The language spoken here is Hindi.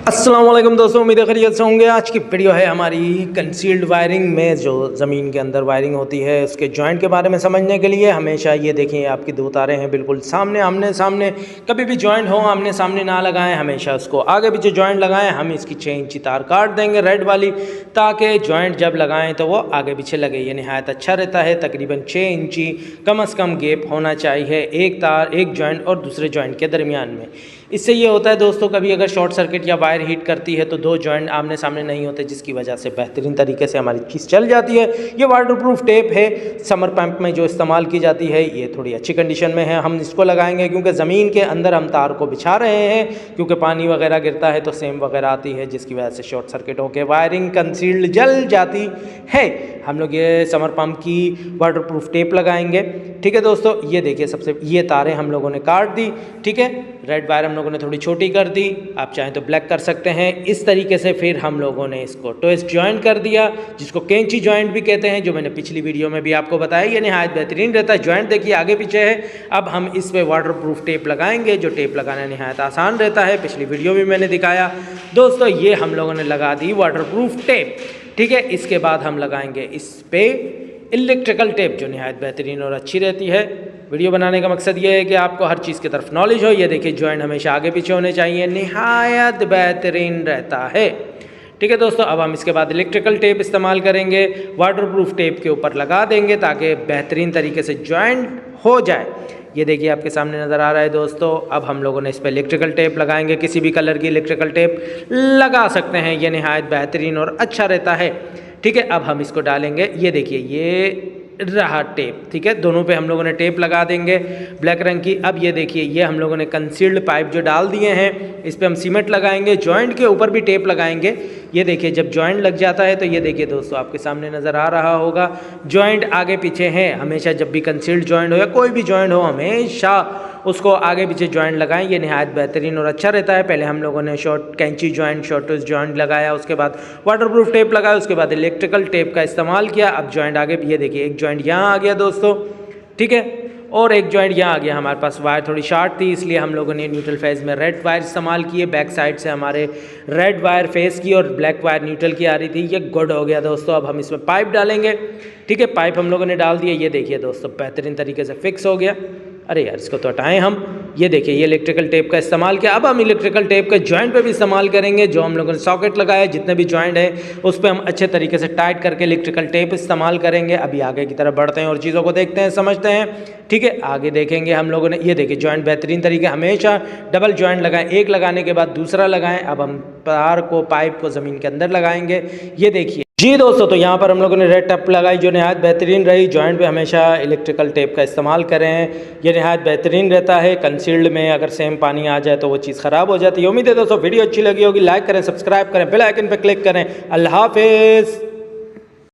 अस्सलाम वालेकुम दोस्तों, उम्मीद है खैरियत से होंगे। आज की वीडियो है हमारी कंसील्ड वायरिंग में जो ज़मीन के अंदर वायरिंग होती है उसके जॉइंट के बारे में समझने के लिए। हमेशा ये देखें, आपकी दो तारें हैं बिल्कुल सामने आमने सामने। कभी भी जॉइंट हो आमने सामने ना लगाएं, हमेशा उसको आगे पीछे जॉइंट लगाएं। हम इसकी 6 इंची तार काट देंगे रेड वाली, ताकि जॉइंट जब लगाएं तो वो आगे पीछे लगे। ये नहायत अच्छा रहता है। तकरीबन 6 इंची कम से कम गैप होना चाहिए एक तार, एक जॉइंट और दूसरे जॉइंट के दरमियान में। इससे ये होता है दोस्तों, कभी अगर शॉर्ट सर्किट या वायर हीट करती है तो दो जॉइंट आमने सामने नहीं होते, जिसकी वजह से बेहतरीन तरीके से हमारी चीज़ चल जाती है। ये वाटरप्रूफ टेप है, समर पंप में जो इस्तेमाल की जाती है। ये थोड़ी अच्छी कंडीशन में है। हम इसको लगाएंगे क्योंकि ज़मीन के अंदर हम तार को बिछा रहे हैं, क्योंकि पानी वगैरह गिरता है तो सेम वगैरह आती है, जिसकी वजह से शॉर्ट सर्किट होकर वायरिंग कंसील्ड जल जाती है। हम लोग ये समर पंप की वाटरप्रूफ टेप लगाएंगे। ठीक है दोस्तों, ये देखिए, सबसे ये तारें हम लोगों ने काट दी। ठीक है, रेड वायर हम लोगों ने थोड़ी छोटी कर दी, आप चाहें तो ब्लैक कर सकते हैं। इस तरीके से फिर हम लोगों ने इसको ट्विस्ट जॉइंट कर दिया, जिसको कैंची जॉइंट भी कहते हैं, जो मैंने पिछली वीडियो में भी आपको बताया। ये नहायत बेहतरीन रहता है। जॉइंट देखिए आगे पीछे है। अब हम इस पे वाटरप्रूफ टेप लगाएंगे, जो टेप लगाना नहायत आसान रहता है। पिछली वीडियो में मैंने दिखाया दोस्तों। ये हम लोगों ने लगा दी वाटरप्रूफ टेप। ठीक है, इसके बाद हम लगाएंगे इस पे इलेक्ट्रिकल टेप, जो नहायत बेहतरीन और अच्छी रहती है। वीडियो बनाने का मकसद ये है कि आपको हर चीज़ की तरफ नॉलेज हो। ये देखिए, जॉइंट हमेशा आगे पीछे होने चाहिए, नहायत बेहतरीन रहता है। ठीक है दोस्तों, अब हम इसके बाद इलेक्ट्रिकल टेप इस्तेमाल करेंगे। वाटरप्रूफ टेप के ऊपर लगा देंगे ताकि बेहतरीन तरीके से जॉइंट हो जाए। ये देखिए आपके सामने नज़र आ रहा है दोस्तों। अब हम लोगों ने इस पर इलेक्ट्रिकल टेप लगाएंगे। किसी भी कलर की इलेक्ट्रिकल टेप लगा सकते हैं, ये नहायत बेहतरीन और अच्छा रहता है। ठीक है, अब हम इसको डालेंगे। ये देखिए, ये रहा टेप। ठीक है, दोनों पे हम लोगों ने टेप लगा देंगे ब्लैक रंग की। अब ये देखिए, ये हम लोगों ने कंसील्ड पाइप जो डाल दिए हैं, इस पे हम सीमेंट लगाएंगे। जॉइंट के ऊपर भी टेप लगाएंगे। ये देखिए, जब जॉइंट लग जाता है तो ये देखिए दोस्तों, आपके सामने नज़र आ रहा होगा, जॉइंट आगे पीछे है। हमेशा जब भी कंसील्ड जॉइंट हो या कोई भी जॉइंट हो, हमेशा उसको आगे पीछे जॉइंट लगाएं। ये नहायत बेहतरीन और अच्छा रहता है। पहले हम लोगों ने शॉर्ट कैंची जॉइंट, शॉर्टेस्ट जॉइंट लगाया, उसके बाद वाटरप्रूफ टेप लगाया, उसके बाद इलेक्ट्रिकल टेप का इस्तेमाल किया। अब जॉइंट आगे, ये देखिए, एक जॉइंट यहाँ आ गया दोस्तों। ठीक है, और एक जॉइंट यहाँ आ गया। हमारे पास वायर थोड़ी शार्ट थी, इसलिए हम लोगों ने न्यूट्रल फेज में रेड वायर इस्तेमाल किए। बैक साइड से हमारे रेड वायर फेस की और ब्लैक वायर न्यूट्रल की आ रही थी। ये गुड हो गया दोस्तों। अब हम इसमें पाइप डालेंगे। ठीक है, पाइप हम लोगों ने डाल दिया। ये देखिए दोस्तों, बेहतरीन तरीके से फिक्स हो गया। अरे यार, इसको तो हटाएं हम। ये देखिए, ये इलेक्ट्रिकल टेप का इस्तेमाल किया। अब हम इलेक्ट्रिकल टेप का जॉइंट पे भी इस्तेमाल करेंगे। जो हम लोगों ने सॉकेट लगाया, जितने भी जॉइंट है उस पर हम अच्छे तरीके से टाइट करके इलेक्ट्रिकल टेप इस्तेमाल करेंगे। अभी आगे की तरफ बढ़ते हैं और चीज़ों को देखते हैं, समझते हैं। ठीक है, आगे देखेंगे हम लोगों ने। ये देखिए, जॉइंट बेहतरीन तरीके, हमेशा डबल जॉइंट लगाएं, एक लगाने के बाद दूसरा लगाएं। अब हम तार को, पाइप को ज़मीन के अंदर लगाएंगे। ये देखिए जी दोस्तों, तो यहाँ पर हम लोगों ने रेड टेप लगाई, जो नहायत बेहतरीन रही। जॉइंट पे हमेशा इलेक्ट्रिकल टेप का इस्तेमाल करें, ये नहायत बेहतरीन रहता है। कंसील्ड में अगर सेम पानी आ जाए तो वो चीज़ ख़राब हो जाती है। उम्मीद है दोस्तों वीडियो अच्छी लगी होगी। लाइक करें, सब्सक्राइब करें, बेल आइकन पर क्लिक करें। अल्लाह हाफिज़।